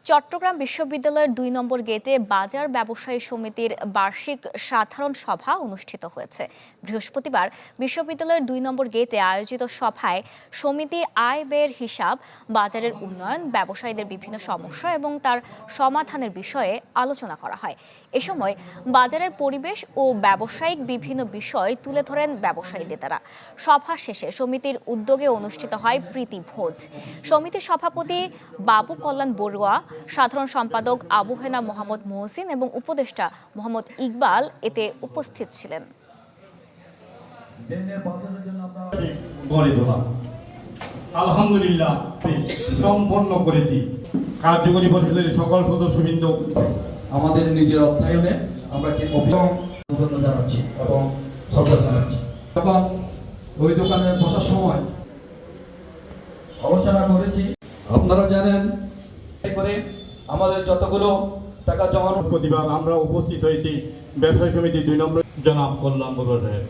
চট্টগ্রাম বিশ্ববিদ্যালয়ের ২ নম্বর গেটে বাজার ব্যবসায়ী সমিতির বার্ষিক সাধারণ সভা অনুষ্ঠিত হয়েছে। বৃহস্পতিবার বিশ্ববিদ্যালয়ের ২ নম্বর গেটে আয়োজিত সভায় সমিতি আয় ব্যয়ের হিসাব, বাজারের উন্নয়ন, ব্যবসায়ীদের বিভিন্ন সমস্যা এবং তার সমাধানের বিষয়ে আলোচনা করা হয়। এ সময় বাজারের পরিবেশ ও ব্যবসায়িক বিভিন্ন বিষয় তুলে ধরেন ব্যবসায়ী নেতারা। সভা শেষে সমিতির উদ্যোগে অনুষ্ঠিত হয় প্রীতি ভোজ। সমিতির সভাপতি বাবু কল্যাণ বড়ুয়া, সাধারণ সম্পাদক আবু হেনা মোহাম্মদ মহসিন এবং উপদেষ্টা মোহাম্মদ ইকবাল এতে উপস্থিত ছিলেন। আলহামদুলিল্লাহ সম্পন্ন করেছি। কার্যকরী পরিষদের সকল সদস্যবৃন্দ আমাদের নিজের অর্থায়নে আমরা একটি অভিনন্দন জানাচ্ছি এবং শ্রদ্ধা জানাচ্ছি। এবং ওই দোকানে বসার সময় আলোচনা করেছি। আপনারা জানেন করে আমাদের যতগুলো টাকা জমানো প্রতিবার আমরা উপস্থিত হয়েছি ব্যবসায়ী সমিতি ২ নম্বর জনাব কল্যাণ বড়ুয়া সাহেব।